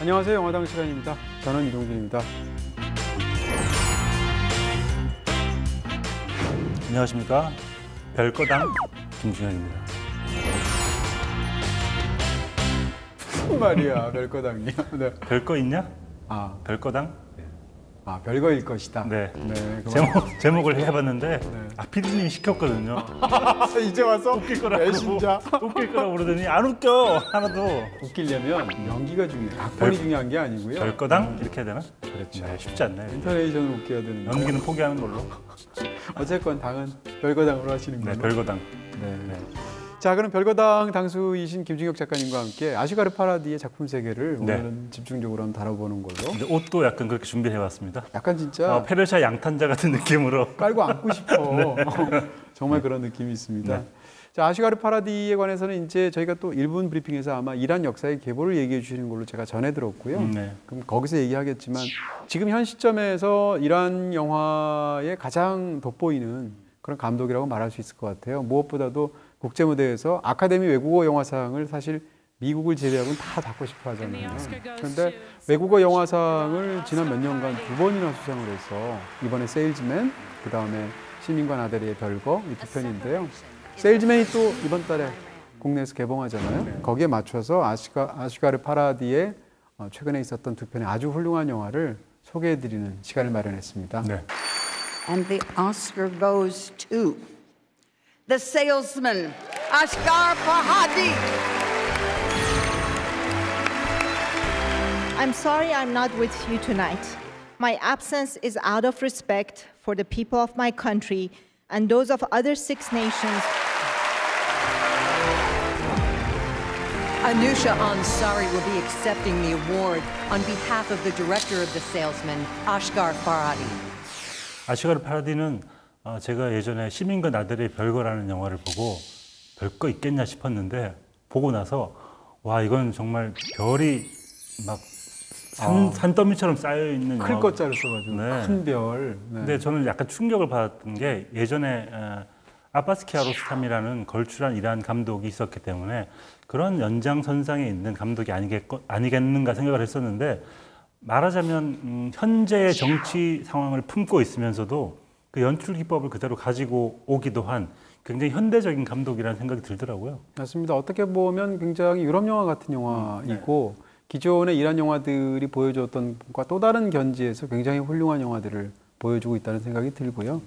안녕하세요. 영화당 시간입니다. 저는 이동준입니다. 안녕하십니까. 별거당 김준현입니다. 무슨 말이야, 별거당이요? 네. 별거 있냐? 아, 별거당? 별거일 것이다. 네. 네. 제목을 해봤는데, 네. PD님이 시켰거든요. 이제 와서 웃길 거라고. 배신자. 웃길 거라고 그러더니 안 웃겨, 하나도. 웃기려면 연기가 중요해요. 각본이 중요한 게 아니고요. 별거당? 이렇게 해야 되나? 그렇죠. 네, 쉽지 않네. 인터네이션을 웃겨야 되는. 연기는 포기하는 걸로. 어쨌건 당은 별거당으로 하시는 네, 걸로. 별거당. 네. 네. 자, 그럼 별거당 당수이신 김중혁 작가님과 함께 아슈가르 파라디의 작품 세계를 네. 오늘은 집중적으로 한번 다뤄보는 걸로. 근데 옷도 약간 그렇게 준비해봤습니다. 약간 진짜 페르시아 양탄자 같은 느낌으로. 깔고 안고 싶어. 정말 그런 느낌이 있습니다. 네. 자, 아슈가르 파라디에 관해서는 이제 저희가 또 1분 브리핑에서 아마 이란 역사의 계보를 얘기해 주시는 걸로 제가 전해 들었고요. 네. 그럼 거기서 얘기하겠지만 지금 현 시점에서 이란 영화의 가장 돋보이는 그런 감독이라고 말할 수 있을 것 같아요. 무엇보다도 국제 무대에서 아카데미 외국어 영화상을 사실 미국을 제외하고는 다 받고 싶어 하잖아요. 그런데 외국어 영화상을 지난 몇 년간 2번이나 수상을 해서 이번에 세일즈맨, 그 다음에 시민과 나데리의 별거 이 두 편인데요. 세일즈맨이 또 이번 달에 국내에서 개봉하잖아요. 거기에 맞춰서 아슈가르 파라디의 최근에 있었던 두 편의 아주 훌륭한 영화를 소개해드리는 시간을 마련했습니다. 네. And the Oscar goes to The Salesman, Asghar Farhadi. I'm sorry I'm not with you tonight. My absence is out of respect for the people of my country and those of other 6 nations. Anusha Ansari will be accepting the award on behalf of the director of The Salesman, Asghar Farhadi. 아슈가르 파라디는 제가 예전에 시민과 나들의 별거라는 영화를 보고 별거 있겠냐 싶었는데 보고 나서 와 이건 정말 별이 막 산더미처럼 쌓여 있는 클 것자를 써가지고 네. 큰 별. 네. 근데 저는 약간 충격을 받았던 게 예전에 아바스 키아로스탐이라는 걸출한 이란 감독이 있었기 때문에 그런 연장선상에 있는 감독이 아니겠는가 생각을 했었는데 말하자면 현재의 정치 상황을 품고 있으면서도 그 연출 기법을 그대로 가지고 오기도 한 굉장히 현대적인 감독이라는 생각이 들더라고요. 맞습니다. 어떻게 보면 굉장히 유럽 영화 같은 영화이고 기존의 이란 영화들이 보여줬던 것과 또 다른 견지에서 굉장히 훌륭한 영화들을 보여주고 있다는 생각이 들고요.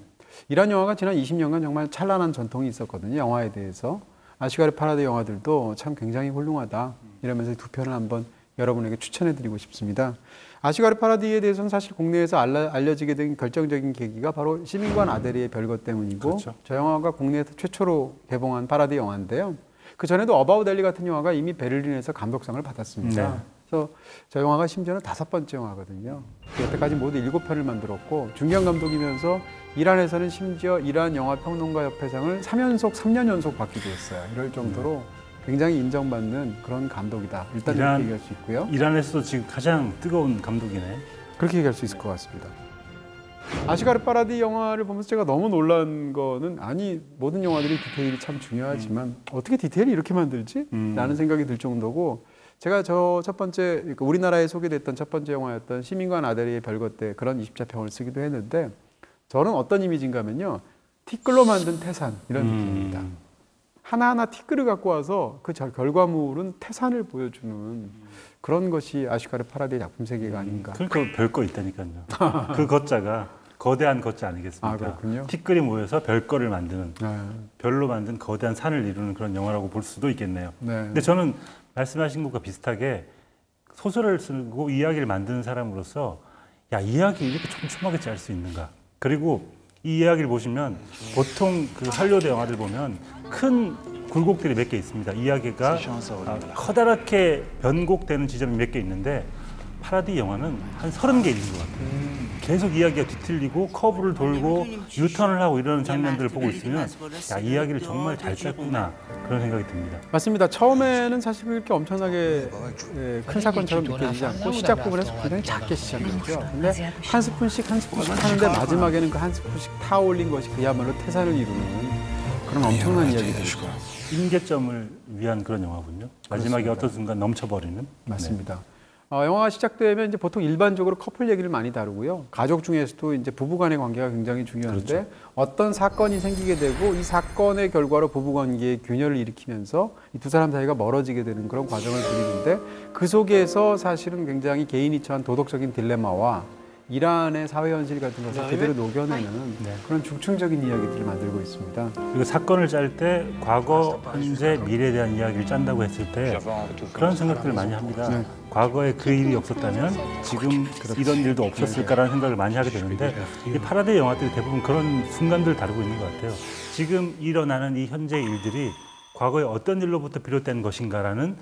이란 영화가 지난 20년간 정말 찬란한 전통이 있었거든요. 영화에 대해서. 아슈가르 파라디 영화들도 참 굉장히 훌륭하다. 이러면서 두 편을 한번 여러분에게 추천해드리고 싶습니다. 아슈가르 파라디에 대해서는 사실 국내에서 알려지게 된 결정적인 계기가 바로 시민과 나데리의 별거 때문이고 그렇죠. 저 영화가 국내에서 최초로 개봉한 파라디 영화인데요. 그 전에도 어바웃 엘리 같은 영화가 이미 베를린에서 감독상을 받았습니다. 네. 그래서 저 영화가 심지어는 5번째 영화거든요. 여태까지 모두 7편을 만들었고 중견 감독이면서 이란에서는 심지어 이란 영화 평론가 협회상을 3년 연속 받기도 했어요. 이럴 정도로 굉장히 인정받는 그런 감독이다. 일단 이렇게 얘기할 수 있고요. 이란에서도 지금 가장 뜨거운 감독이네. 그렇게 얘기할 수 있을 것 같습니다. 아슈가르 파라디 영화를 보면서 제가 너무 놀란 거는 모든 영화들이 디테일이 참 중요하지만 어떻게 디테일이 이렇게 만들지? 라는 생각이 들 정도고 제가 저 첫 번째 우리나라에 소개됐던 첫 번째 영화였던 시민과 나데리의 별거 때 그런 20자평을 쓰기도 했는데 저는 어떤 이미지인가 하면요. 티끌로 만든 태산 이런 느낌입니다. 하나하나 티끌을 갖고 와서 그 결과물은 태산을 보여주는 그런 것이 아슈가르 파라디의 작품 세계가 아닌가. 그러니까 별거 있다니까요. 그 거자가 거대한 거자 아니겠습니까? 아, 그렇군요. 티끌이 모여서 별거를 만드는 별로 만든 거대한 산을 이루는 그런 영화라고 볼 수도 있겠네요. 네. 근데 저는 말씀하신 것과 비슷하게 소설을 쓰고 이야기를 만드는 사람으로서 야, 이야기 이렇게 촘촘하게 짤 수 있는가? 그리고 이 이야기를 보시면 보통 그 할리우드 영화들 보면 큰 굴곡들이 몇 개 있습니다. 이야기가 커다랗게 변곡되는 지점이 몇 개 있는데 파라디 영화는 한 30개 있는 것 같아요. 계속 이야기가 뒤틀리고 커브를 돌고 유턴을 하고 이러는 장면들을 보고 있으면 야, 이야기를 정말 잘 짰구나 그런 생각이 듭니다. 맞습니다. 처음에는 사실 그렇게 엄청나게 큰 사건처럼 느껴지지 않고 시작 부분에서 굉장히 작게 시작했죠. 근데 한 스푼씩 하는데 마지막에는 그 한 스푼씩 타 올린 것이 그야말로 태산을 이루는 그런 엄청난 이야기들이죠. 임계점을 위한 그런 영화군요. 마지막에 그렇습니다. 어떤 순간 넘쳐버리는. 맞습니다. 영화가 시작되면 이제 보통 일반적으로 커플 얘기를 많이 다루고요. 가족 중에서도 이제 부부 간의 관계가 굉장히 중요한데 그렇죠. 어떤 사건이 생기게 되고 이 사건의 결과로 부부 관계의 균열을 일으키면서 이 두 사람 사이가 멀어지게 되는 그런 과정을 그리는데 그 속에서 사실은 굉장히 개인이 처한 도덕적인 딜레마와 이란의 사회 현실 같은 것을 그대로 녹여내는 그런 중층적인 이야기들을 만들고 있습니다. 그리고 사건을 짤 때 과거, 현재, 미래에 대한 이야기를 짠다고 했을 때 그런 생각들을 많이 합니다. 과거에 그 일이 없었다면 지금 이런 일도 없었을까라는 생각을 많이 하게 되는데 이 파라데이 영화들이 대부분 그런 순간들을 다루고 있는 것 같아요. 지금 일어나는 이 현재 일들이 과거에 어떤 일로부터 비롯된 것인가라는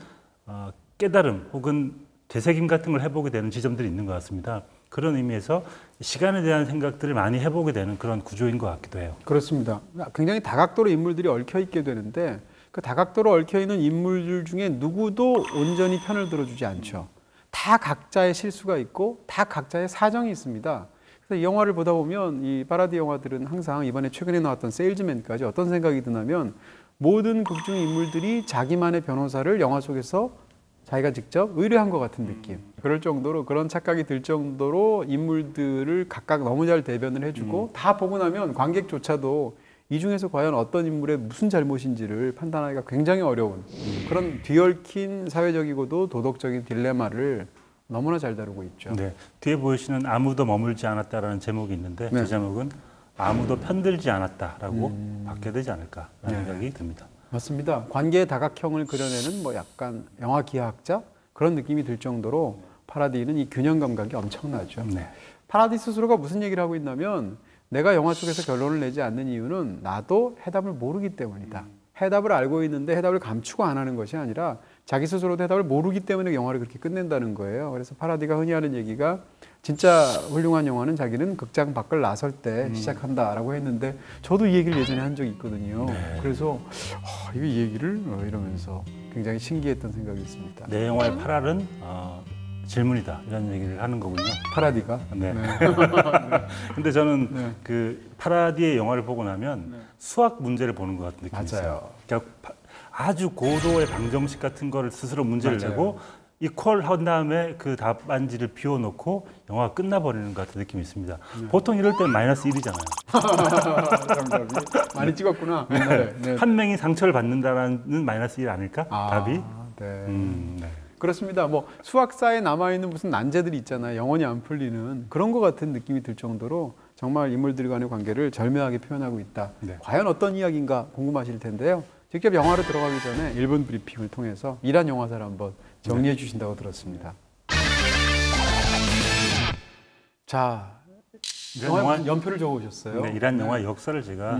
깨달음 혹은 되새김 같은 걸 해보게 되는 지점들이 있는 것 같습니다. 그런 의미에서 시간에 대한 생각들을 많이 해보게 되는 그런 구조인 것 같기도 해요. 그렇습니다. 굉장히 다각도로 인물들이 얽혀 있게 되는데 그 다각도로 얽혀 있는 인물들 중에 누구도 온전히 편을 들어주지 않죠. 다 각자의 실수가 있고 다 각자의 사정이 있습니다. 그래서 이 영화를 보다 보면 이 파라디 영화들은 항상 이번에 최근에 나왔던 세일즈맨까지 어떤 생각이 드냐면 모든 극중 인물들이 자기만의 변호사를 영화 속에서 자기가 직접 의뢰한 것 같은 느낌. 그럴 정도로 그런 착각이 들 정도로 인물들을 각각 너무 잘 대변을 해주고 다 보고 나면 관객조차도 이 중에서 과연 어떤 인물의 무슨 잘못인지를 판단하기가 굉장히 어려운 그런 뒤얽힌 사회적이고도 도덕적인 딜레마를 너무나 잘 다루고 있죠. 네, 뒤에 보이시는 아무도 머물지 않았다라는 제목이 있는데 그 제목은 아무도 편들지 않았다라고 바뀌어야 되지 않을까라는 생각이 듭니다. 맞습니다. 관계의 다각형을 그려내는 뭐 약간 영화 기하학자 그런 느낌이 들 정도로 파라디는 이 균형 감각이 엄청나죠. 네. 파라디 스스로가 무슨 얘기를 하고 있냐면 내가 영화 속에서 결론을 내지 않는 이유는 나도 해답을 모르기 때문이다. 해답을 알고 있는데 해답을 감추고 안 하는 것이 아니라 자기 스스로도 해답을 모르기 때문에 영화를 그렇게 끝낸다는 거예요. 그래서 파라디가 흔히 하는 얘기가 진짜 훌륭한 영화는 자기는 극장 밖을 나설 때 시작한다라고 했는데 저도 이 얘기를 예전에 한 적이 있거든요. 그래서 이거 이 얘기를 이러면서 굉장히 신기했던 생각이 있습니다. 내 영화의 파랄은 질문이다 이런 얘기를 하는 거군요. 파라디가? 네. 근데 저는 그 파라디의 영화를 보고 나면 수학 문제를 보는 것 같은 느낌이 있어요. 그러니까 아주 고도의 방정식 같은 거를 스스로 문제를 내고 이퀄 한 다음에 그 답안지를 비워놓고 영화가 끝나버리는 것 같은 느낌이 있습니다. 보통 이럴 때는 마이너스 1이잖아요. 정답이 많이 찍었구나. 한 명이 상처를 받는다는 마이너스 1 아닐까? 답이? 네. 그렇습니다. 뭐 수학사에 남아있는 무슨 난제들이 있잖아요. 영원히 안 풀리는 그런 것 같은 느낌이 들 정도로 정말 인물들 간의 관계를 절묘하게 표현하고 있다. 과연 어떤 이야기인가 궁금하실 텐데요. 직접 영화로 들어가기 전에 1분 브리핑을 통해서 이란 영화사를 한번 정리해 주신다고 들었습니다. 자, 영화 연표를 적어오셨어요. 네, 이란 영화의 역사를 제가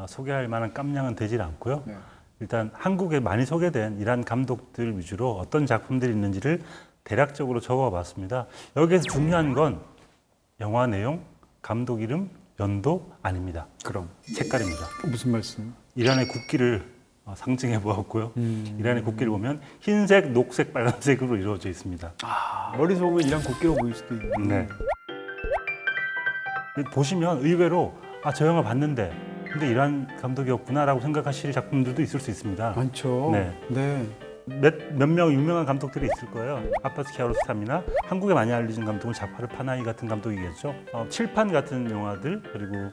소개할 만한 깜냥은 되질 않고요. 일단 한국에 많이 소개된 이란 감독들 위주로 어떤 작품들이 있는지를 대략적으로 적어봤습니다. 여기에서 중요한 건 영화 내용, 감독 이름, 연도 아닙니다. 그럼 색깔입니다. 무슨 말씀? 이란의 국기를 상징해 보았고요. 이란의 국기를 보면 흰색, 녹색, 빨간색으로 이루어져 있습니다. 머리서 보면 이란 국기로 보일 수도 있는. 네. 보시면 의외로 저 영화 봤는데 근데 이란 감독이었구나라고 생각하실 작품들도 있을 수 있습니다. 많죠. 네. 몇 명 유명한 감독들이 있을 거예요. 아바스 키아로스타미나 한국에 많이 알려진 감독은 자파르 파나히 같은 감독이겠죠. 칠판 같은 영화들 그리고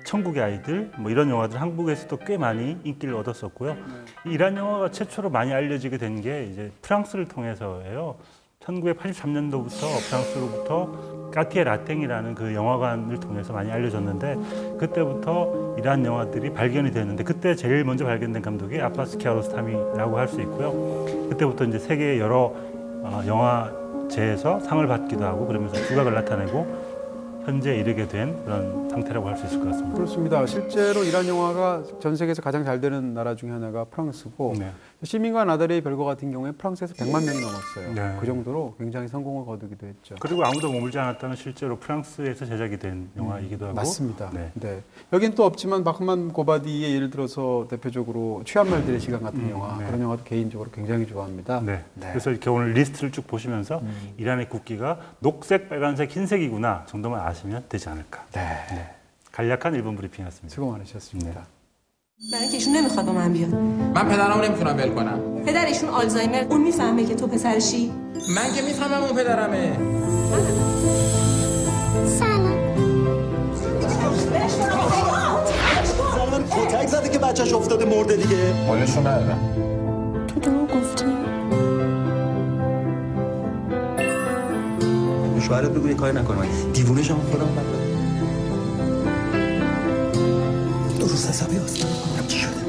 천국의 아이들 뭐 이런 영화들 한국에서도 꽤 많이 인기를 얻었었고요. 이란 영화가 최초로 많이 알려지게 된 게 이제 프랑스를 통해서예요. 1983년도부터 프랑스로부터 까티에 라탱이라는 그 영화관을 통해서 많이 알려졌는데 그때부터 이란 영화들이 발견이 됐는데 그때 제일 먼저 발견된 감독이 아바스 키아로스타미라고 할 수 있고요. 그때부터 이제 세계의 여러 영화제에서 상을 받기도 하고 그러면서 두각을 나타내고 현재 이르게 된 그런 상태라고 할 수 있을 것 같습니다. 그렇습니다. 실제로 이란 영화가 전 세계에서 가장 잘 되는 나라 중에 하나가 프랑스고 시민과 나달의 별거 같은 경우에 프랑스에서 100만 명이 넘었어요. 그 정도로 굉장히 성공을 거두기도 했죠. 그리고 아무도 머물지 않았다는 실제로 프랑스에서 제작이 된 영화이기도 하고 맞습니다. 네. 여긴 또 없지만 바흐만 고바디의 예를 들어서 대표적으로 취한 말들의 시간 같은 영화 그런 영화도 개인적으로 굉장히 좋아합니다. 그래서 이렇게 오늘 리스트를 쭉 보시면서 이란의 국기가 녹색, 빨간색, 흰색이구나 정도만 아시면 되지 않을까. 간략한 1분 브리핑이었습니다. 수고 많으셨습니다. برای اینکه ایشون نمیخواد با من بیاد. من پدرمو نمیتونم ول کنم. پدرشون آلزایمر، اون میفهمه که تو پسرشی؟ من که میفهمم اون پدرمه. سلام. کتک زده که بچه‌ش افتاده مرده دیگه. حالشو ندارم. تو دروغ گفتی. شوهرت بگو یه کاری نکنه. دیوونه شما خودم بردم. درست حسابی اصلا چی شده؟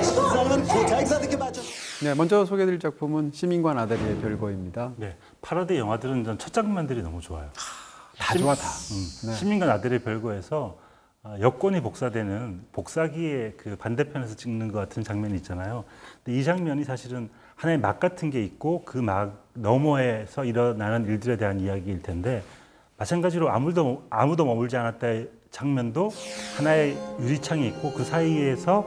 سلام. کتک زده که بچه‌ش 네, 먼저 소개해드릴 작품은 시민과 나대리의 별거입니다. 네, 파라디 영화들은 전 첫 장면들이 너무 좋아요. 다 좋아 다. 네. 시민과 나대리의 별거에서 여권이 복사되는 복사기의 그 반대편에서 찍는 것 같은 장면이 있잖아요. 근데 이 장면이 사실은 하나의 막 같은 게 있고 그 막 너머에서 일어나는 일들에 대한 이야기일 텐데 마찬가지로 아무도 머물지 않았다의 장면도 하나의 유리창이 있고 그 사이에서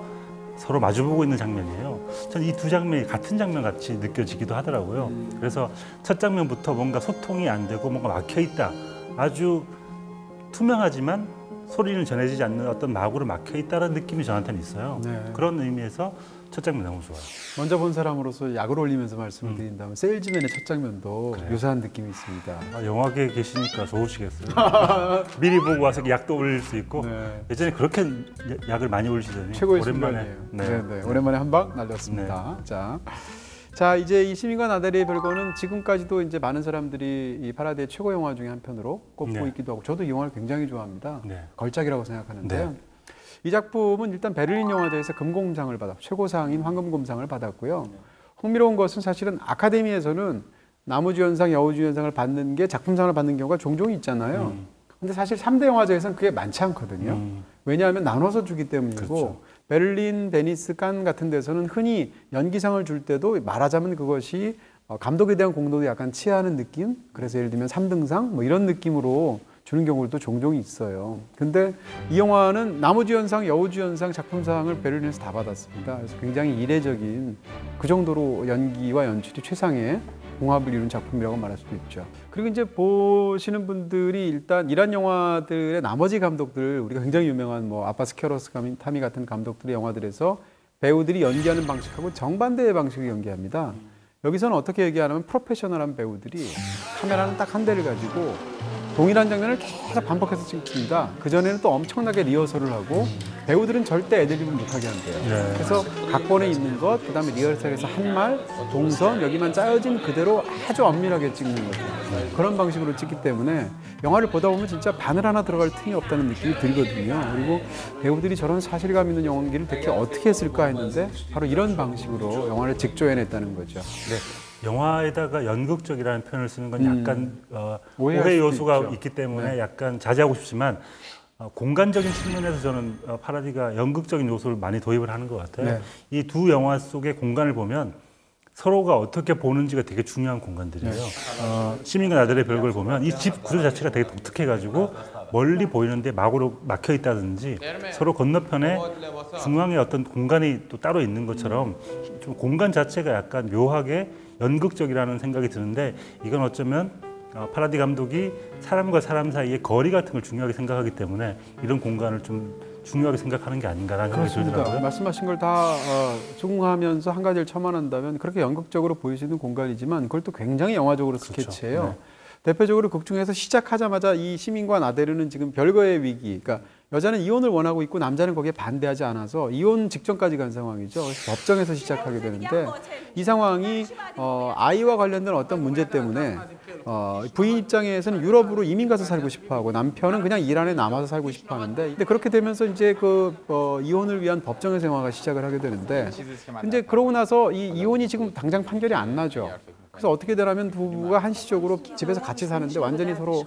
서로 마주보고 있는 장면이에요. 저는 이 두 장면이 같은 장면 같이 느껴지기도 하더라고요. 그래서 첫 장면부터 뭔가 소통이 안 되고 뭔가 막혀 있다. 아주 투명하지만 소리는 전해지지 않는 어떤 막으로 막혀 있다는 느낌이 저한테는 있어요. 네. 그런 의미에서 첫 장면 너무 좋아요. 먼저 본 사람으로서 약을 올리면서 말씀을 드린다면 세일즈맨의 첫 장면도 그래요? 유사한 느낌이 있습니다. 영화계에 계시니까 좋으시겠어요. 미리 보고 와서 약도 올릴 수 있고 네. 예전에 그렇게 약을 많이 올리시더니 최고의 오랜만에 순간이에요. 네, 오랜만에 한 방 날렸습니다. 자, 이제 이 시민과 나대리의 별거는 지금까지도 이제 많은 사람들이 이 파라디의 최고 영화 중에 한 편으로 꼽고 네. 있기도 하고 저도 이 영화를 굉장히 좋아합니다. 네. 걸작이라고 생각하는데요. 네. 이 작품은 일단 베를린 영화제에서 금곰상을 받았고 최고상인 황금곰상을 받았고요. 흥미로운 것은 사실은 아카데미에서는 나무주연상, 여우주연상을 받는 게 작품상을 받는 경우가 종종 있잖아요. 근데 사실 3대 영화제에서는 그게 많지 않거든요. 왜냐하면 나눠서 주기 때문이고 그렇죠. 베를린, 베니스, 칸 같은 데서는 흔히 연기상을 줄 때도 말하자면 그것이 감독에 대한 공로도 약간 취하는 느낌? 그래서 예를 들면 3등상 뭐 이런 느낌으로 주는 경우도 종종 있어요. 근데 이 영화는 나무주연상, 여우주연상, 작품상을 베를린에서 다 받았습니다. 그래서 굉장히 이례적인 그 정도로 연기와 연출이 최상의 궁합을 이룬 작품이라고 말할 수도 있죠. 그리고 이제 보시는 분들이 일단 이란 영화들의 나머지 감독들, 우리가 굉장히 유명한 뭐 아바스 키아로스타미 같은 감독들의 영화들에서 배우들이 연기하는 방식하고 정반대의 방식으로 연기합니다. 여기서는 어떻게 얘기하냐면 프로페셔널한 배우들이 카메라는 딱 한 대를 가지고 동일한 장면을 계속 반복해서 찍습니다. 그전에는 또 엄청나게 리허설을 하고 배우들은 절대 애드립을 못하게 한대요. 네. 그래서 각본에 있는 것, 그다음에 리허설에서 한 말, 동선, 여기만 짜여진 그대로 아주 엄밀하게 찍는 거죠. 그런 방식으로 찍기 때문에 영화를 보다 보면 진짜 바늘 하나 들어갈 틈이 없다는 느낌이 들거든요. 그리고 배우들이 저런 사실감 있는 연기를 대체 어떻게 했을까 했는데 바로 이런 방식으로 영화를 직조해냈다는 거죠. 네. 영화에다가 연극적이라는 표현을 쓰는 건 약간 오해할 오해 수도 요소가 있죠. 있기 때문에 네. 약간 자제하고 싶지만 공간적인 측면에서 저는 파라디가 연극적인 요소를 많이 도입을 하는 것 같아요. 네. 이 두 영화 속의 공간을 보면 서로가 어떻게 보는지가 되게 중요한 공간들이에요. 시민과 나들의 별걸 보면 이 집 구조 자체가 되게 독특해가지고 멀리 보이는데 막으로 막혀 있다든지 서로 건너편에 중앙에 어떤 공간이 또 따로 있는 것처럼 좀 공간 자체가 약간 묘하게 연극적이라는 생각이 드는데 이건 어쩌면 파라디 감독이 사람과 사람 사이의 거리 같은 걸 중요하게 생각하기 때문에 이런 공간을 좀 중요하게 생각하는 게 아닌가라는 생각이 그렇습니다. 들더라고요. 말씀하신 걸 다 중화하면서 한 가지를 첨언한다면 그렇게 연극적으로 보이시는 공간이지만 그걸 또 굉장히 영화적으로 스케치해요. 네. 대표적으로 극 중에서 시작하자마자 이 시민과 나데르는 지금 별거의 위기, 그러니까 여자는 이혼을 원하고 있고 남자는 거기에 반대하지 않아서 이혼 직전까지 간 상황이죠. 그래서 법정에서 시작하게 되는데 이 상황이 아이와 관련된 어떤 문제 때문에 부인 입장에서는 유럽으로 이민 가서 살고 싶어하고 남편은 그냥 이란에 남아서 살고 싶어하는데 근데 그렇게 되면서 이제 이혼을 위한 법정에서 영화가 시작을 하게 되는데 이제 그러고 나서 이 이혼이 지금 당장 판결이 안 나죠. 그래서 어떻게 되냐면 부부가 한시적으로 집에서 같이 사는데 완전히 서로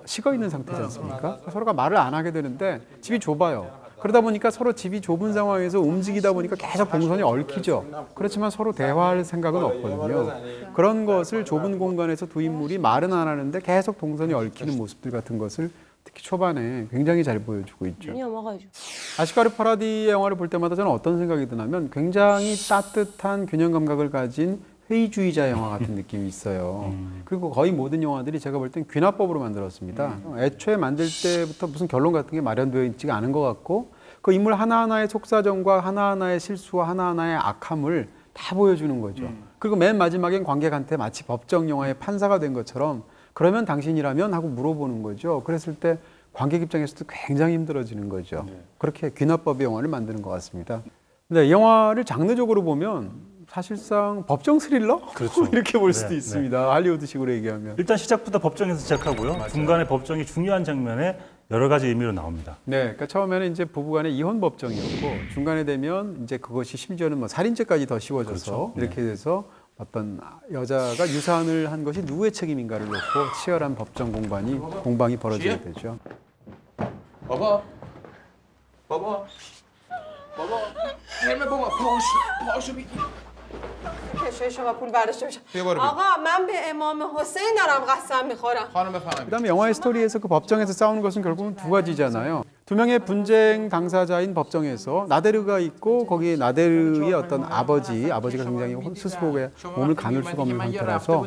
식어 있는 상태지 않습니까? 서로가 말을 안 하게 되는데 집이 좁아요. 그러다 보니까 서로 집이 좁은 상황에서 움직이다 보니까 계속 동선이 얽히죠. 그렇지만 서로 대화할 생각은 없거든요. 그런 것을 좁은 공간에서 두 인물이 말은 안 하는데 계속 동선이 얽히는 모습들 같은 것을 특히 초반에 굉장히 잘 보여주고 있죠. 아시가르 파라디의 영화를 볼 때마다 저는 어떤 생각이 드냐면 굉장히 따뜻한 균형 감각을 가진 회의주의자 영화 같은 느낌이 있어요. 그리고 거의 모든 영화들이 제가 볼 땐 귀납법으로 만들었습니다. 애초에 만들 때부터 무슨 결론 같은 게 마련되어 있지가 않은 것 같고 그 인물 하나하나의 속사정과 하나하나의 실수와 하나하나의 악함을 다 보여주는 거죠. 그리고 맨 마지막엔 관객한테 마치 법정 영화의 판사가 된 것처럼 그러면 당신이라면 하고 물어보는 거죠. 그랬을 때 관객 입장에서도 굉장히 힘들어지는 거죠. 그렇게 귀납법의 영화를 만드는 것 같습니다. 근데 이 영화를 장르적으로 보면 사실상 법정 스릴러? 그렇죠. 이렇게 볼 수도 네, 있습니다. 할리우드식으로 얘기하면. 일단 시작부터 법정에서 시작하고요. 중간에 법정이 중요한 장면에 여러 가지 의미로 나옵니다. 네, 그러니까 처음에는 이제 부부간의 이혼 법정이었고 중간에 되면 이제 그것이 심지어는 뭐 살인죄까지 더 씌워져서 그렇죠. 이렇게 돼서 어떤 여자가 유산을 한 것이 누구의 책임인가를 놓고 치열한 법정 공방이 벌어지게 되죠. بابا بابا بابا حلم بابا پاشو بگیر کشوی شما پول برداشته بشه یه بار بگو. آقا من به امام حسین دارم قسم میخورم خانم بفهمید 그다음에 영화의 스토리에서 그 법정에서 싸우는 것은 결국은 두 가지잖아요. 두 명의 분쟁 당사자인 법정에서 나데르가 있고 거기에 나데르의 어떤 아버지가 굉장히 스스로의 몸을 가눌 수가 없는 상태라서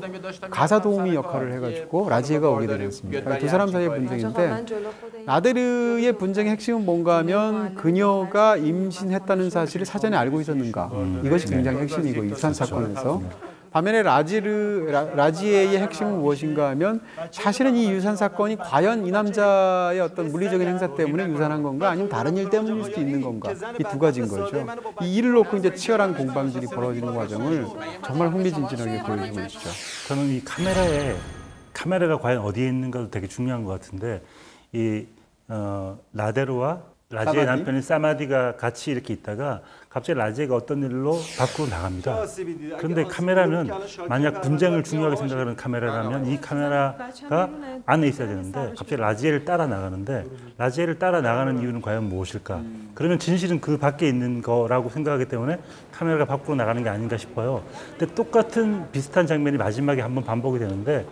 가사 도우미 역할을 해가지고 라지에가 오게 되지 않습니까? 두 사람 사이의 분쟁인데 나데르의 분쟁의 핵심은 뭔가 하면 그녀가 임신했다는 사실을 사전에 알고 있었는가 이것이 굉장히 핵심이고 유산 사건에서 반면에 라지에의 핵심은 무엇인가 하면 사실은 이 유산 사건이 과연 이 남자의 어떤 물리적인 행사 때문에 유산한 건가 아니면 다른 일 때문일 수도 있는 건가 이 두 가지인 거죠. 이 일을 놓고 이제 치열한 공방들이 벌어지는 과정을 정말 흥미진진하게 보여주고 있죠. 저는 이 카메라가 과연 어디에 있는가도 되게 중요한 것 같은데 이 나데르와 라지의 사마디? 남편인 사마디가 같이 이렇게 있다가 갑자기 라지에가 어떤 일로 밖으로 나갑니다. 그런데 카메라는 만약 분쟁을 중요하게 생각하는 카메라라면 이 카메라가 안에 있어야 되는데 갑자기 라지에를 따라 나가는데 라지에를 따라 나가는 이유는 과연 무엇일까? 그러면 진실은 그 밖에 있는 거라고 생각하기 때문에 카메라가 밖으로 나가는 게 아닌가 싶어요. 근데 똑같은 비슷한 장면이 마지막에 한번 반복이 되는데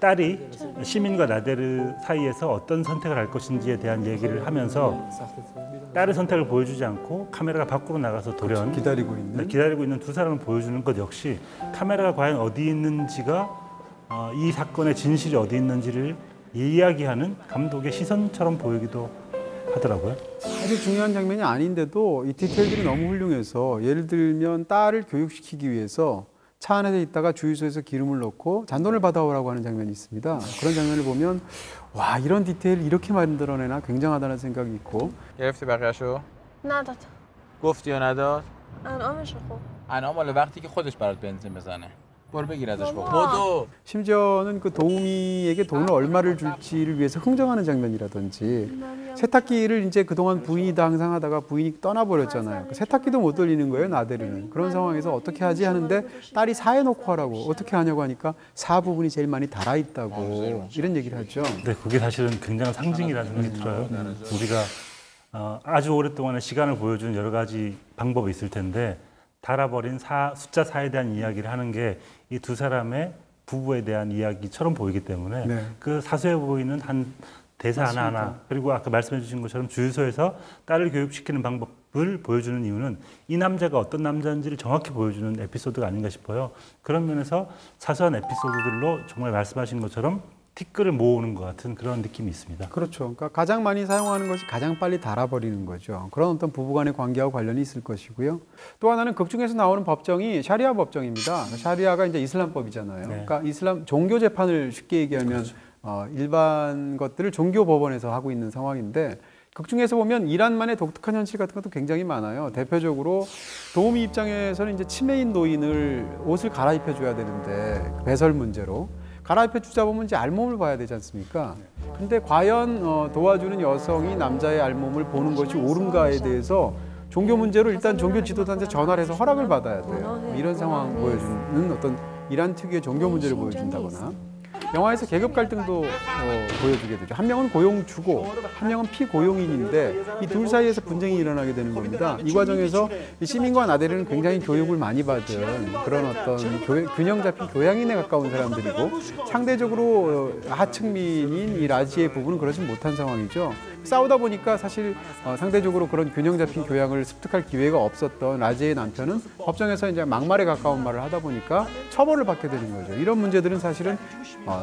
딸이 시민과 나데르 사이에서 어떤 선택을 할 것인지에 대한 얘기를 하면서 딸의 선택을 보여주지 않고 카메라가 밖으로 나가서 돌연 기다리고 있는 두 사람을 보여주는 것 역시 카메라가 과연 어디 있는지가 이 사건의 진실이 어디 있는지를 이야기하는 감독의 시선처럼 보이기도 하더라고요. 아주 중요한 장면이 아닌데도 이 디테일들이 너무 훌륭해서 예를 들면 딸을 교육시키기 위해서 차 안에서 있다가 주유소에서 기름을 넣고 잔돈을 받아오라고 하는 장면이 있습니다. 그런 장면을 보면 와 이런 디테일 이렇게 만들어내나 굉장하다는 생각이 있고 گرفتی بقیه‌شو نداد گفتی یا نداد انعامشو خب انعام مال وقتی که خودش برات بنزین بزنه برو بگیر ازش بابا بدو 심지어는 그 도우미에게 돈을 얼마를 줄지를 위해서 흥정하는 장면이라든지 세탁기를 이제 그동안 부인이 다 항상 하다가 부인이 떠나버렸잖아요. 그 세탁기도 못 돌리는 거예요, 나데르는. 그런 상황에서 어떻게 하지 하는데 딸이 사에 놓고 하라고. 어떻게 하냐고 하니까 사 부분이 제일 많이 달아있다고 이런 얘기를 하죠. 네, 그게 사실은 굉장한 상징이라는 생각이 들어요. 우리가 아주 오랫동안의 시간을 보여준 여러 가지 방법이 있을 텐데 달아버린 숫자 4에 대한 이야기를 하는 게 이 두 사람의 부부에 대한 이야기처럼 보이기 때문에 네. 그 사소해 보이는 한 대사 하나하나 그리고 아까 말씀해 주신 것처럼 주유소에서 딸을 교육시키는 방법을 보여주는 이유는 이 남자가 어떤 남자인지를 정확히 보여주는 에피소드가 아닌가 싶어요. 그런 면에서 사소한 에피소드들로 정말 말씀하신 것처럼 티끌을 모으는 것 같은 그런 느낌이 있습니다. 그렇죠. 그러니까 가장 많이 사용하는 것이 가장 빨리 달아버리는 거죠. 그런 어떤 부부간의 관계하고 관련이 있을 것이고요. 또 하나는 극 중에서 나오는 법정이 샤리아 법정입니다. 샤리아가 이제 이슬람법이잖아요. 네. 그러니까 이슬람 종교 재판을 쉽게 얘기하면 일반 것들을 종교 법원에서 하고 있는 상황인데 극 중에서 보면 이란만의 독특한 현실 같은 것도 굉장히 많아요. 대표적으로 도우미 입장에서는 이제 치매인 노인을 옷을 갈아입혀 줘야 되는데 배설 문제로 갈아입혀 주자 보면 이제 알몸을 봐야 되지 않습니까? 근데 과연 도와주는 여성이 남자의 알몸을 보는 것이 옳은가에 대해서 종교 문제로 일단 종교 지도자한테 전화를 해서 허락을 받아야 돼요. 이런 상황 보여주는 어떤 이란 특유의 종교 문제를 보여준다거나 영화에서 계급 갈등도 보여주게 되죠. 한 명은 고용주고 한 명은 피고용인인데 이 둘 사이에서 분쟁이 일어나게 되는 겁니다. 이 과정에서 이 시민과 나데르는 굉장히 교육을 많이 받은 그런 어떤 균형 잡힌 교양인에 가까운 사람들이고 상대적으로 하층민인 이 라지의 부부는 그러지 못한 상황이죠. 싸우다 보니까 사실 상대적으로 그런 균형 잡힌 교양을 습득할 기회가 없었던 라지의 남편은 법정에서 이제 막말에 가까운 말을 하다 보니까 처벌을 받게 되는 거죠. 이런 문제들은 사실은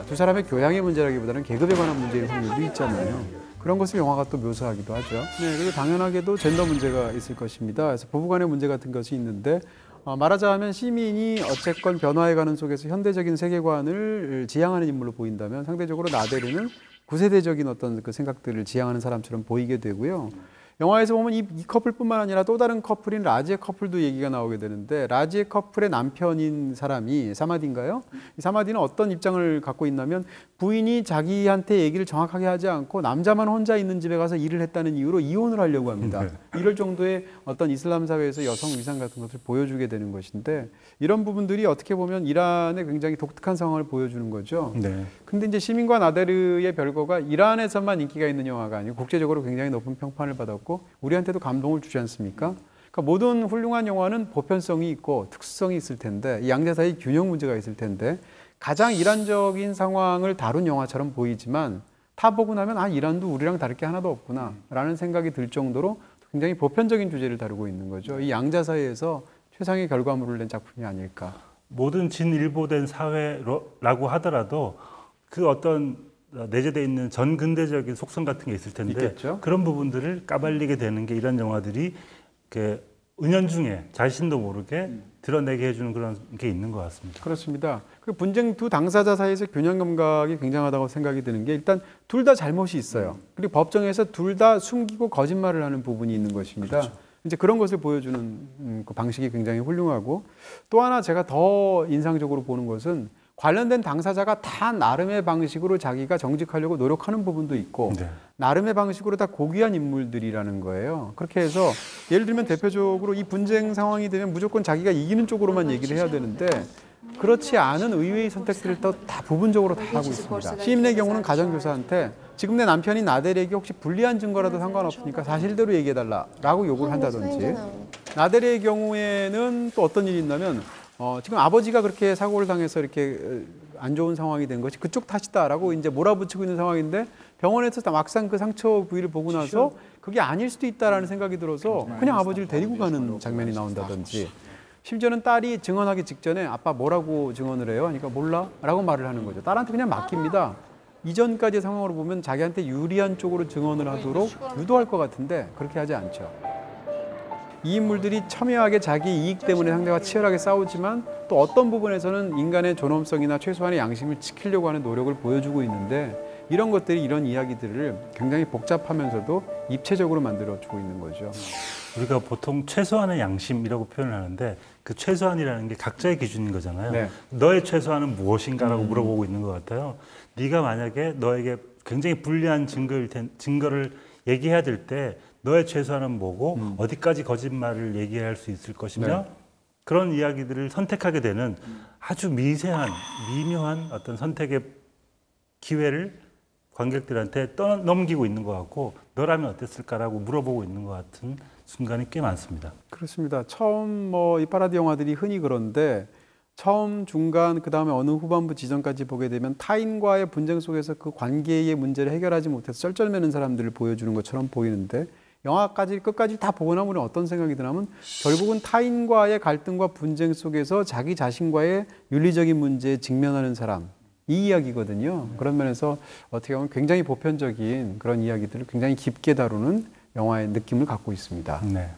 두 사람의 교양의 문제라기보다는 계급에 관한 문제일 확률도 있잖아요. 그런 것을 영화가 또 묘사하기도 하죠. 네, 그리고 당연하게도 젠더 문제가 있을 것입니다. 그래서 부부간의 문제 같은 것이 있는데 말하자면 시민이 어쨌건 변화해가는 속에서 현대적인 세계관을 지향하는 인물로 보인다면 상대적으로 나데르는 구세대적인 어떤 그 생각들을 지향하는 사람처럼 보이게 되고요. 영화에서 보면 이 커플뿐만 아니라 또 다른 커플인 라지의 커플도 얘기가 나오게 되는데 라지의 커플의 남편인 사람이 사마디인가요? 이 사마디는 어떤 입장을 갖고 있냐면 부인이 자기한테 얘기를 정확하게 하지 않고 남자만 혼자 있는 집에 가서 일을 했다는 이유로 이혼을 하려고 합니다. 이럴 정도의 어떤 이슬람 사회에서 여성 위상 같은 것을 보여주게 되는 것인데 이런 부분들이 어떻게 보면 이란의 굉장히 독특한 상황을 보여주는 거죠. 네. 근데 이제 시민과 나데르의 별거가 이란에서만 인기가 있는 영화가 아니고 국제적으로 굉장히 높은 평판을 받았고 우리한테도 감동을 주지 않습니까? 그러니까 모든 훌륭한 영화는 보편성이 있고 특수성이 있을 텐데 이 양자 사이 균형 문제가 있을 텐데 가장 이란적인 상황을 다룬 영화처럼 보이지만 다 보고 나면 이란도 우리랑 다를 게 하나도 없구나 라는 생각이 들 정도로 굉장히 보편적인 주제를 다루고 있는 거죠. 이 양자 사이에서 최상의 결과물을 낸 작품이 아닐까. 모든 진일보된 사회라고 하더라도 그 어떤 내재되어 있는 전근대적인 속성 같은 게 있을 텐데 있겠죠? 그런 부분들을 까발리게 되는 게 이런 영화들이 은연중에 자신도 모르게 드러내게 해주는 그런 게 있는 것 같습니다. 그렇습니다. 그 분쟁 두 당사자 사이에서 균형 감각이 굉장하다고 생각이 드는 게 일단 둘 다 잘못이 있어요. 그리고 법정에서 둘 다 숨기고 거짓말을 하는 부분이 있는 것입니다. 그렇죠. 이제 그런 것을 보여주는 그 방식이 굉장히 훌륭하고 또 하나 제가 더 인상적으로 보는 것은 관련된 당사자가 다 나름의 방식으로 자기가 정직하려고 노력하는 부분도 있고 네. 나름의 방식으로 다 고귀한 인물들이라는 거예요. 그렇게 해서 예를 들면 대표적으로 이 분쟁 상황이 되면 무조건 자기가 이기는 쪽으로만 얘기를 해야 되는데 그렇지 않은 의외의 선택들을 또 다 부분적으로 다 하고 있습니다. 시인의 경우는 가정교사한테 지금 내 남편이 나데르에게 혹시 불리한 증거라도 상관없으니까 사실대로 얘기해달라고 요구를 한다든지 나데르의 경우에는 또 어떤 일이 있냐면 지금 아버지가 그렇게 사고를 당해서 이렇게 안 좋은 상황이 된 것이 그쪽 탓이다라고 이제 몰아붙이고 있는 상황인데 병원에서 막상 그 상처 부위를 보고 나서 그게 아닐 수도 있다라는 생각이 들어서 그냥 아버지를 데리고 가는 장면이 나온다든지 심지어는 딸이 증언하기 직전에 아빠 뭐라고 증언을 해요? 하니까 몰라? 라고 말을 하는 거죠. 딸한테 그냥 맡깁니다. 이전까지의 상황으로 보면 자기한테 유리한 쪽으로 증언을 하도록 유도할 것 같은데 그렇게 하지 않죠. 이 인물들이 첨예하게 자기 이익 때문에 상대와 치열하게 싸우지만 또 어떤 부분에서는 인간의 존엄성이나 최소한의 양심을 지키려고 하는 노력을 보여주고 있는데 이런 것들이 이런 이야기들을 굉장히 복잡하면서도 입체적으로 만들어주고 있는 거죠. 우리가 보통 최소한의 양심이라고 표현을 하는데 그 최소한이라는 게 각자의 기준인 거잖아요. 네. 너의 최소한은 무엇인가라고 물어보고 있는 것 같아요. 네가 만약에 너에게 굉장히 불리한 증거를 얘기해야 될 때 너의 최소한은 뭐고 어디까지 거짓말을 얘기할 수 있을 것이며 네. 그런 이야기들을 선택하게 되는 아주 미세한 미묘한 어떤 선택의 기회를 관객들한테 넘기고 있는 것 같고 너라면 어땠을까라고 물어보고 있는 것 같은 순간이 꽤 많습니다. 그렇습니다. 처음 이 파라디 영화들이 흔히 그런데 처음, 중간, 그 다음에 어느 후반부 지점까지 보게 되면 타인과의 분쟁 속에서 그 관계의 문제를 해결하지 못해서 쩔쩔매는 사람들을 보여주는 것처럼 보이는데 영화까지 끝까지 다 보고 나면 어떤 생각이 드냐면 결국은 타인과의 갈등과 분쟁 속에서 자기 자신과의 윤리적인 문제에 직면하는 사람 이 이야기거든요. 그런 면에서 어떻게 보면 굉장히 보편적인 그런 이야기들을 굉장히 깊게 다루는 영화의 느낌을 갖고 있습니다. 네.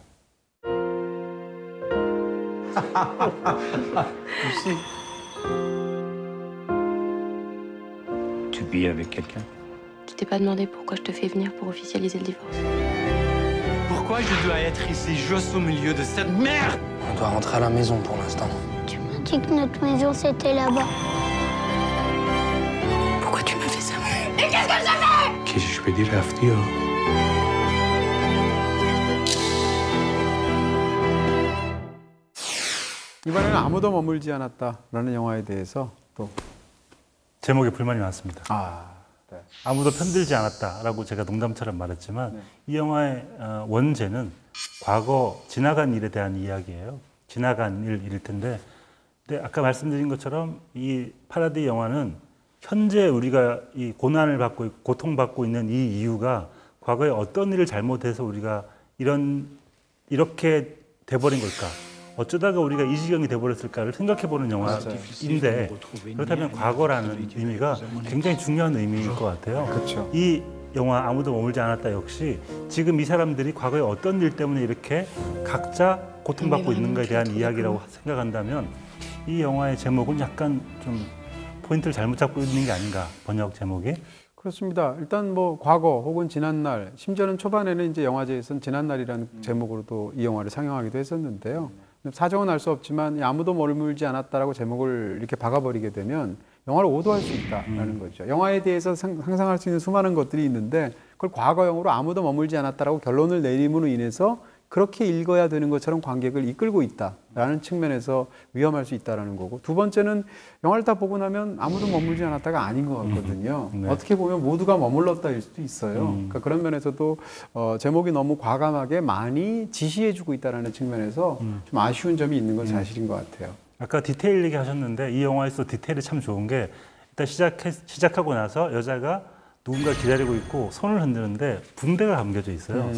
Tu vis avec quelqu'un? Tu t'es pas demandé pourquoi je te fais venir pour officialiser le divorce. Pourquoi je dois être ici, juste au milieu de cette merde? On doit rentrer à la maison pour l'instant. Tu m'as dit que notre maison c'était là-bas. Pourquoi tu m'as fait ça? Et qu'est-ce que j'ai fait? Qu'est-ce que je peux dire after? 이번에는 아무도 머물지 않았다라는 영화에 대해서 또 제목에 불만이 많습니다. 네. 아무도 편들지 않았다라고 제가 농담처럼 말했지만 네. 이 영화의 원제는 과거 지나간 일에 대한 이야기예요. 지나간 일일 텐데 근데 아까 말씀드린 것처럼 이 파라디 영화는 현재 우리가 이 고난을 받고 고통받고 있는 이 이유가 과거에 어떤 일을 잘못해서 우리가 이렇게 돼버린 걸까? 어쩌다가 우리가 이 지경이 돼버렸을까를 생각해보는 영화인데 그렇다면 과거라는 의미가 굉장히 중요한 의미일 것 같아요. 그렇죠. 이 영화 아무도 머물지 않았다 역시 지금 이 사람들이 과거에 어떤 일 때문에 이렇게 각자 고통받고 있는가에 대한 이야기라고 생각한다면 이 영화의 제목은 약간 좀 포인트를 잘못 잡고 있는 게 아닌가, 번역 제목이. 그렇습니다. 일단 뭐 과거 혹은 지난날, 심지어는 초반에는 이제 영화제에서는 지난날이라는 제목으로도 이 영화를 상영하기도 했었는데요. 사정은 알 수 없지만 아무도 머물지 않았다라고 제목을 이렇게 박아버리게 되면 영화를 오도할 수 있다라는 거죠. 영화에 대해서 상상할 수 있는 수많은 것들이 있는데 그걸 과거형으로 아무도 머물지 않았다라고 결론을 내림으로 인해서 그렇게 읽어야 되는 것처럼 관객을 이끌고 있다라는 측면에서 위험할 수 있다라는 거고, 두 번째는 영화를 다 보고 나면 아무도 머물지 않았다가 아닌 것 같거든요. 네. 어떻게 보면 모두가 머물렀다일 수도 있어요. 그러니까 그런 면에서도 제목이 너무 과감하게 많이 지시해주고 있다라는 측면에서 좀 아쉬운 점이 있는 건 사실인 것 같아요. 아까 디테일 얘기하셨는데 이 영화에서 디테일이 참 좋은 게 일단 시작하고 나서 여자가 누군가 기다리고 있고 손을 흔드는데 붕대가 감겨져 있어요.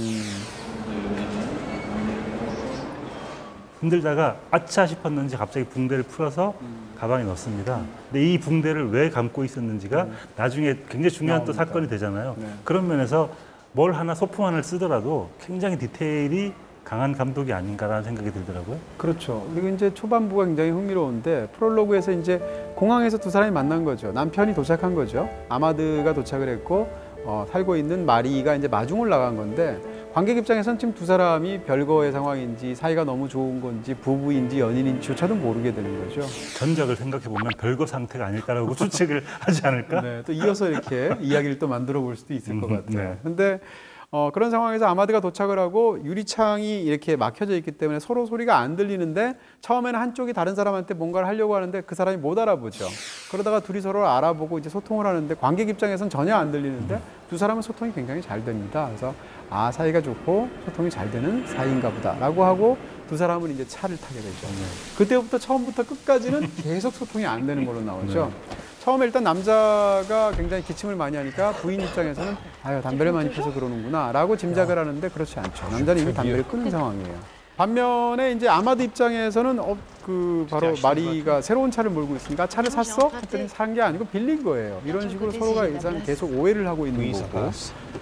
흔들다가 아차 싶었는지 갑자기 붕대를 풀어서 가방에 넣습니다. 근데 이 붕대를 왜 감고 있었는지가 나중에 굉장히 중요한 또 사건이 되잖아요. 그런 면에서 뭘 하나 소품 하나를 쓰더라도 굉장히 디테일이 강한 감독이 아닌가라는 생각이 들더라고요. 그렇죠. 그리고 이제 초반부가 굉장히 흥미로운데 프롤로그에서 이제 공항에서 두 사람이 만난 거죠. 남편이 도착한 거죠. 아마드가 도착을 했고 살고 있는 마리가 이제 마중을 나간 건데 관객 입장에서는 지금 두 사람이 별거의 상황인지 사이가 너무 좋은 건지 부부인지 연인인지조차도 모르게 되는 거죠. 전작을 생각해 보면 별거 상태가 아닐까라고 추측을 하지 않을까? 네, 또 이어서 이렇게 이야기를 또 만들어 볼 수도 있을 것 같아요. 네. 근데 그런 상황에서 아마드가 도착을 하고 유리창이 이렇게 막혀져 있기 때문에 서로 소리가 안 들리는데 처음에는 한쪽이 다른 사람한테 뭔가를 하려고 하는데 그 사람이 못 알아보죠. 그러다가 둘이 서로를 알아보고 이제 소통을 하는데 관객 입장에서는 전혀 안 들리는데 두 사람은 소통이 굉장히 잘 됩니다. 그래서 사이가 좋고 소통이 잘 되는 사이인가 보다라고 하고 두 사람은 이제 차를 타게 되죠. 그때부터 처음부터 끝까지는 계속 소통이 안 되는 걸로 나오죠. 처음에 일단 남자가 굉장히 기침을 많이 하니까 부인 입장에서는 아유 담배를 많이 피워서 그러는구나 라고 짐작을 하는데 그렇지 않죠. 남자는 이미 담배를 끊은 상황이에요. 반면에 이제 아마드 입장에서는 바로 마리가 새로운 차를 몰고 있으니까 차를 샀어? 했더니 산 게 아니고 빌린 거예요. 이런 식으로 서로가 일단 계속 오해를 하고 있는 거고.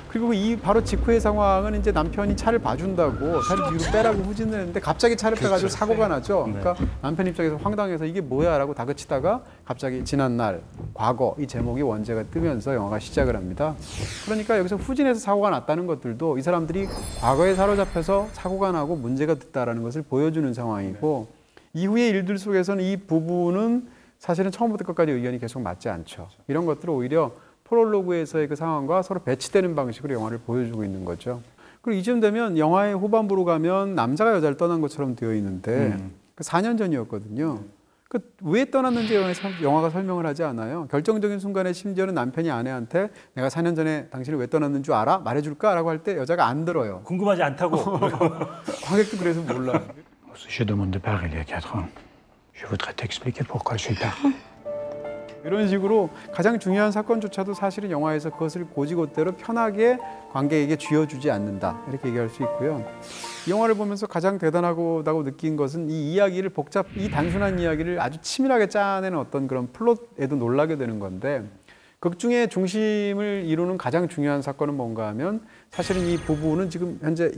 그리고 이 바로 직후의 상황은 이제 남편이 차를 봐준다고 차를 뒤로 빼라고 후진을 했는데 갑자기 차를 빼가지고 사고가 나죠. 그러니까 남편 입장에서 황당해서 이게 뭐야 라고 다그치다가 갑자기 지난날, 과거 이 제목이 원제가 뜨면서 영화가 시작을 합니다. 그러니까 여기서 후진해서 사고가 났다는 것들도 이 사람들이 과거에 사로잡혀서 사고가 나고 문제가 됐다라는 것을 보여주는 상황이고 이후의 일들 속에서는 이 부부는 사실은 처음부터 끝까지 의견이 계속 맞지 않죠. 이런 것들을 오히려 프롤로그에서의 그 상황과 서로 배치되는 방식으로 영화를 보여주고 있는 거죠. 그리고 이쯤 되면 영화의 후반부로 가면 남자가 여자를 떠난 것처럼 되어 있는데 4년 전이었거든요. 왜 떠났는지 영화가 설명을 하지 않아요. 결정적인 순간에 심지어는 남편이 아내한테 내가 4년 전에 당신을 왜 떠났는 줄 알아? 말해줄까? 라고 할 때 여자가 안 들어요. 궁금하지 않다고. 관객도 그래서 몰라요. Je demande de part il y a 4 ans. Je voudrais t'expliquer pourquoi je suis parti. 이런 식으로 가장 중요한 사건조차도 사실은 영화에서 그것을 고지고대로 편하게 관객에게 쥐어주지 않는다 이렇게 얘기할 수 있고요. 이 영화를 보면서 가장 대단하다고 느낀 것은 이 이야기를 이 단순한 이야기를 아주 치밀하게 짜내는 어떤 그런 플롯에도 놀라게 되는 건데 극 중에 중심을 이루는 가장 중요한 사건은 뭔가 하면 사실은 이 부부는 지금 현재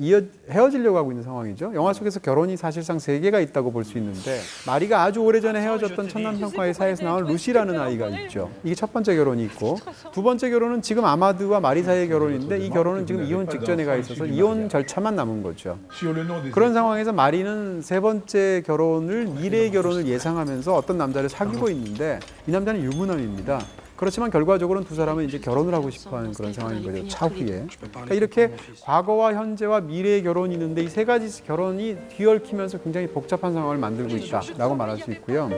헤어지려고 하고 있는 상황이죠. 영화 속에서 결혼이 사실상 3개가 있다고 볼 수 있는데 마리가 아주 오래전에 헤어졌던 첫남편과의 사이에서 나온 루시라는 아이가 있죠. 이게 첫 번째 결혼이 있고 두 번째 결혼은 지금 아마드와 마리 사이의 결혼인데 이 결혼은 지금 이혼 직전에 가 있어서 이혼 절차만 남은 거죠. 그런 상황에서 마리는 세 번째 결혼을 미래의 결혼을 예상하면서 어떤 남자를 사귀고 있는데 이 남자는 유부남입니다. 그렇지만 결과적으로는 두 사람은 이제 결혼을 하고 싶어하는 그런 상황인 거죠. 차후에. 그러니까 이렇게 과거와 현재와 미래의 결혼이 있는데 이 세 가지 결혼이 뒤얽히면서 굉장히 복잡한 상황을 만들고 있다라고 말할 수 있고요.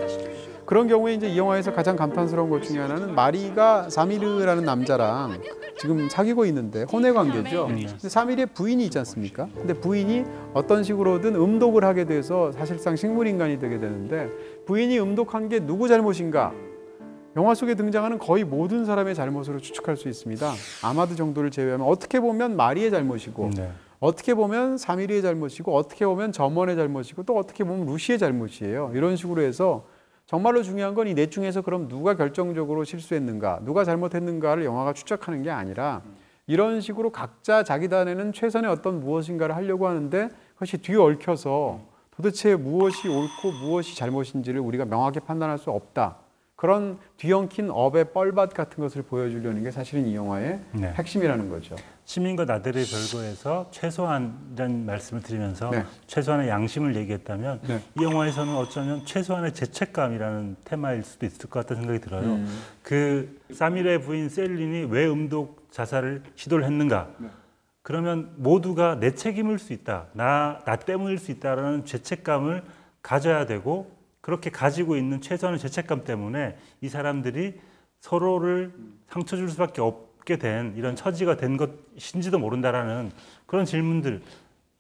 그런 경우에 이제 이 영화에서 가장 감탄스러운 것 중에 하나는 마리가 사미르라는 남자랑 지금 사귀고 있는데 혼외 관계죠. 근데 사미르의 부인이 있지 않습니까? 근데 부인이 어떤 식으로든 음독을 하게 돼서 사실상 식물인간이 되게 되는데 부인이 음독한 게 누구 잘못인가? 영화 속에 등장하는 거의 모든 사람의 잘못으로 추측할 수 있습니다. 아마드 정도를 제외하면 어떻게 보면 마리의 잘못이고 어떻게 보면 사미리의 잘못이고 어떻게 보면 점원의 잘못이고 또 어떻게 보면 루시의 잘못이에요. 이런 식으로 해서 정말로 중요한 건 이 넷 중에서 그럼 누가 결정적으로 실수했는가 누가 잘못했는가를 영화가 추적하는 게 아니라 이런 식으로 각자 자기 단에는 최선의 어떤 무엇인가를 하려고 하는데 그것이 뒤얽혀서 도대체 무엇이 옳고 무엇이 잘못인지를 우리가 명확히 판단할 수 없다. 그런 뒤엉킨 업의 뻘밭 같은 것을 보여주려는 게 사실은 이 영화의 네. 핵심이라는 거죠. 시민과 나들의 별거에서 최소한이라는 말씀을 드리면서 네. 최소한의 양심을 얘기했다면 네. 이 영화에서는 어쩌면 최소한의 죄책감이라는 테마일 수도 있을 것 같다는 생각이 들어요. 그 사밀의 부인 셀린이 왜 음독 자살을 시도를 했는가? 네. 그러면 모두가 내 책임일 수 있다. 나 때문일 수 있다라는 죄책감을 가져야 되고 그렇게 가지고 있는 최소한의 죄책감 때문에 이 사람들이 서로를 상처 줄 수밖에 없게 된 이런 처지가 된 것인지도 모른다라는 그런 질문들,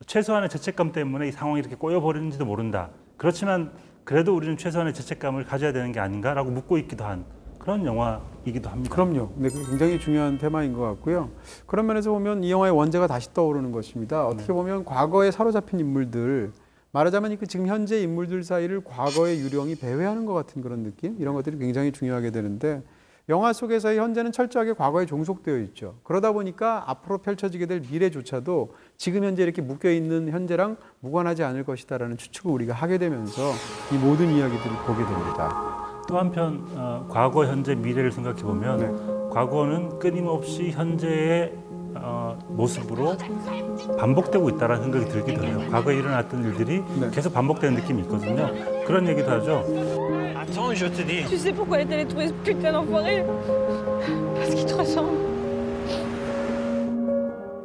최소한의 죄책감 때문에 이 상황이 이렇게 꼬여버리는지도 모른다. 그렇지만 그래도 우리는 최소한의 죄책감을 가져야 되는 게 아닌가라고 묻고 있기도 한 그런 영화이기도 합니다. 그럼요. 네, 굉장히 중요한 테마인 것 같고요. 그런 면에서 보면 이 영화의 원제가 다시 떠오르는 것입니다. 어떻게 보면 과거에 사로잡힌 인물들, 말하자면 그 지금 현재 인물들 사이를 과거의 유령이 배회하는 것 같은 그런 느낌? 이런 것들이 굉장히 중요하게 되는데 영화 속에서의 현재는 철저하게 과거에 종속되어 있죠. 그러다 보니까 앞으로 펼쳐지게 될 미래조차도 지금 현재 이렇게 묶여있는 현재랑 무관하지 않을 것이다라는 추측을 우리가 하게 되면서 이 모든 이야기들을 보게 됩니다. 또 한편 과거, 현재, 미래를 생각해 보면 과거는 끊임없이 현재의 모습으로 반복되고 있다는 생각이 들기도 해요. 과거에 일어났던 일들이 계속 반복되는 느낌이 있거든요. 그런 얘기도 하죠. Attends, je te dis. Tu sais pourquoi elle est allée trouver ce putain d'enfoiré? Parce qu'il te ressemble.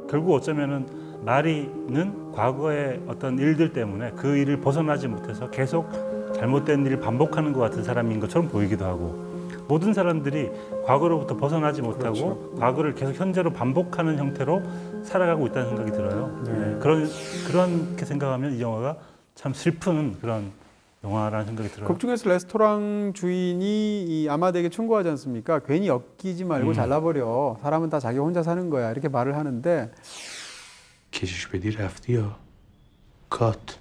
결국 어쩌면은 마리는 과거의 어떤 일들 때문에 그 일을 벗어나지 못해서 계속 잘못된 일을 반복하는 것 같은 사람인 것처럼 보이기도 하고 모든 사람들이 과거로부터 벗어나지 못하고 그렇죠. 과거를 계속 현재로 반복하는 형태로 살아가고 있다는 생각이 들어요. 네. 그렇게 생각하면 이 영화가 참 슬픈 그런 영화라는 생각이 들어요. 극 중에서 레스토랑 주인이 이 아마드에게 충고하지 않습니까? 괜히 엮이지 말고 잘라버려. 사람은 다 자기 혼자 사는 거야. 이렇게 말을 하는데 کشش بدی رفتی یا کات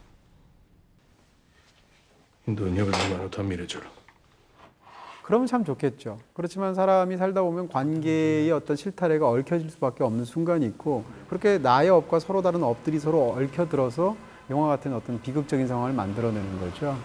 این دنیا بدون منو تا میره جلو 그러면 참 좋겠죠. 그렇지만 사람이 살다 보면 관계의 어떤 실타래가 얽혀질 수밖에 없는 순간이 있고 그렇게 나의 업과 서로 다른 업들이 서로 얽혀들어서 영화 같은 어떤 비극적인 상황을 만들어내는 거죠.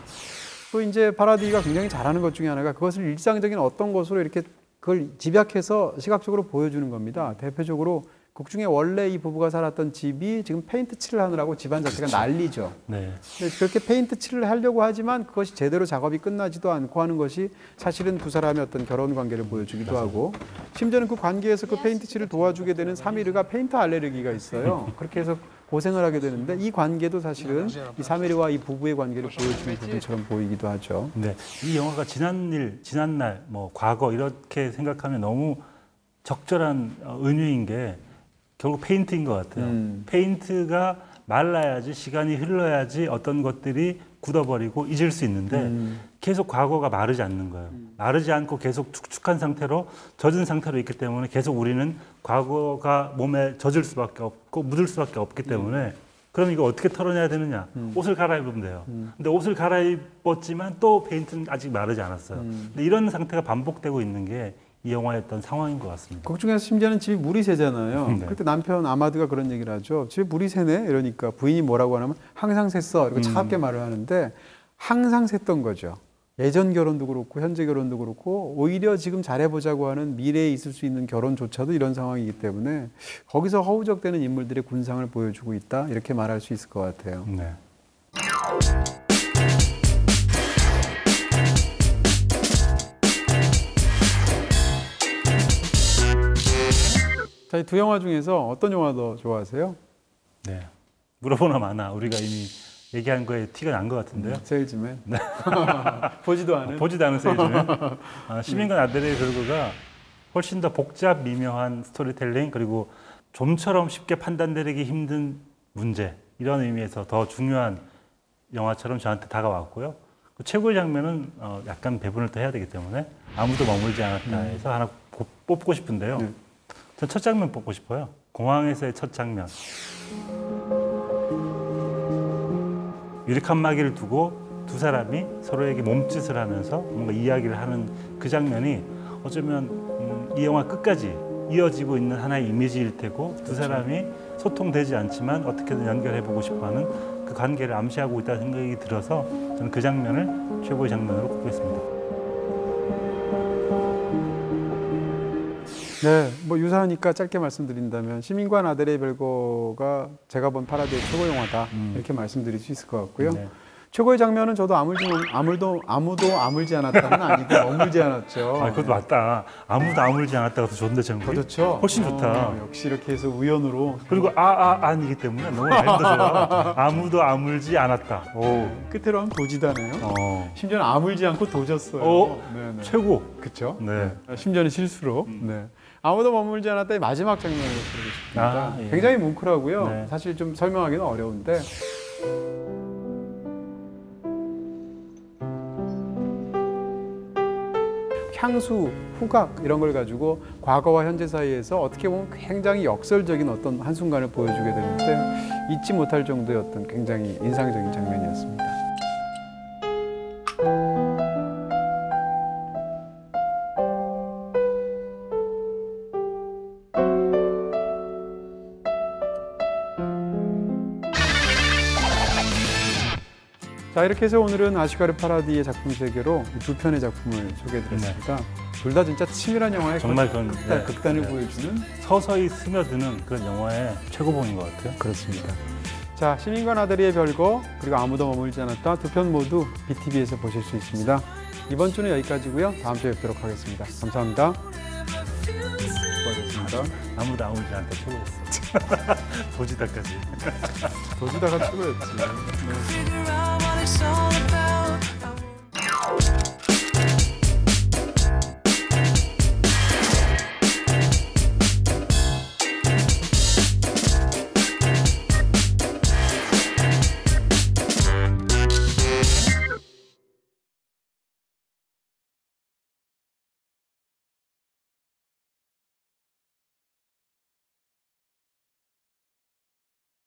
또 이제 파라디가 굉장히 잘하는 것 중에 하나가 그것을 일상적인 어떤 것으로 이렇게 그걸 집약해서 시각적으로 보여주는 겁니다. 대표적으로 극 중에 원래 이 부부가 살았던 집이 지금 페인트 칠을 하느라고 집안 자체가 난리죠. 네. 그렇게 페인트 칠을 하려고 하지만 그것이 제대로 작업이 끝나지도 않고 하는 것이 사실은 두 사람의 어떤 결혼 관계를 보여주기도 하고 심지어는 그 관계에서 그 페인트 칠을 도와주게 되는 사미르가 페인트 알레르기가 있어요. 그렇게 해서 고생을 하게 되는데 이 관계도 사실은 이 사미르와 이 부부의 관계를 보여주는 부분처럼 보이기도 하죠. 네. 이 영화가 지난 일, 지난 날, 뭐 과거 이렇게 생각하면 너무 적절한 은유인 게 결국 페인트인 것 같아요. 페인트가 말라야지 시간이 흘러야지 어떤 것들이 굳어버리고 잊을 수 있는데 계속 과거가 마르지 않는 거예요. 마르지 않고 계속 축축한 상태로 젖은 상태로 있기 때문에 계속 우리는 과거가 몸에 젖을 수밖에 없고 묻을 수밖에 없기 때문에 그럼 이거 어떻게 털어내야 되느냐. 옷을 갈아입으면 돼요. 근데 옷을 갈아입었지만 또 페인트는 아직 마르지 않았어요. 근데 이런 상태가 반복되고 있는 게 이 영화의 어떤 상황인 것 같습니다. 극 중에서 심지어는 집이 물이 새잖아요. 네. 그때 남편 아마드가 그런 얘기를 하죠. 집에 물이 새네? 이러니까 부인이 뭐라고 하냐면 항상 샜어. 이렇게 차갑게 말을 하는데 항상 샜던 거죠. 예전 결혼도 그렇고 현재 결혼도 그렇고 오히려 지금 잘해보자고 하는 미래에 있을 수 있는 결혼조차도 이런 상황이기 때문에 거기서 허우적대는 인물들의 군상을 보여주고 있다. 이렇게 말할 수 있을 것 같아요. 네. 자, 이 두 영화 중에서 어떤 영화 더 좋아하세요? 네. 물어보나 마나 우리가 이미 얘기한 거에 티가 난 것 같은데요. 세일즈맨. 네. 보지도 않은. 보지도 않은 세일즈맨. 시민과 나들의 별거가 훨씬 더 복잡 미묘한 스토리텔링 그리고 좀처럼 쉽게 판단되기 힘든 문제 이런 의미에서 더 중요한 영화처럼 저한테 다가왔고요. 그 최고의 장면은 약간 배분을 또 해야 되기 때문에 아무도 머물지 않았다 해서 하나 뽑고 싶은데요. 전 첫 장면 뽑고 싶어요. 공항에서의 첫 장면. 유리칸막이를 두고 두 사람이 서로에게 몸짓을 하면서 뭔가 이야기를 하는 그 장면이 어쩌면 이 영화 끝까지 이어지고 있는 하나의 이미지일 테고 두 사람이 소통되지 않지만 어떻게든 연결해보고 싶어하는 그 관계를 암시하고 있다는 생각이 들어서 저는 그 장면을 최고의 장면으로 꼽겠습니다. 네, 뭐 유사하니까 짧게 말씀드린다면 시민과 나델의 별거가 제가 본 파라디의 최고 영화다 이렇게 말씀드릴 수 있을 것 같고요. 네. 최고의 장면은 저도 아무도 아물지 않았다는 아니고 머물지 않았죠. 아, 그것도 맞다. 아무도 아물지 않았다가 더 좋은데 제목이. 더 좋죠. 훨씬 좋다. 역시 이렇게 해서 우연으로. 그리고 아니기 때문에 너무 라임도 좋아. 아무도 아물지 않았다. 오. 끝으로 하면 도지다네요. 심지어는 아물지 않고 도졌어요. 네네. 최고. 그렇죠. 네. 심지어는 실수로. 네. 아무도 머물지 않았다의 마지막 장면을 보여드리겠습니다. 예. 굉장히 뭉클하고요. 네. 사실 좀 설명하기는 어려운데. 향수, 후각 이런 걸 가지고 과거와 현재 사이에서 어떻게 보면 굉장히 역설적인 어떤 한순간을 보여주게 되는데 잊지 못할 정도의 어떤 굉장히 인상적인 장면이었습니다. 자, 이렇게 해서 오늘은 아시가르 파라디의 작품 세계로 두 편의 작품을 소개해드렸습니다. 둘 다 진짜 치밀한 영화의 정말 그건 극단을 보여주는 서서히 스며드는 그런 영화의 최고봉인 것 같아요. 그렇습니다. 자, 시민과 나델의 별거 그리고 아무도 머물지 않았다 두 편 모두 BTV에서 보실 수 있습니다. 이번 주는 여기까지고요. 다음 주에 뵙도록 하겠습니다. 감사합니다. 수고하셨습니다. 아무도 아물지 않았다 최고였어. 도지다까지. 도지다가 최고였지. Figure out what it's all about.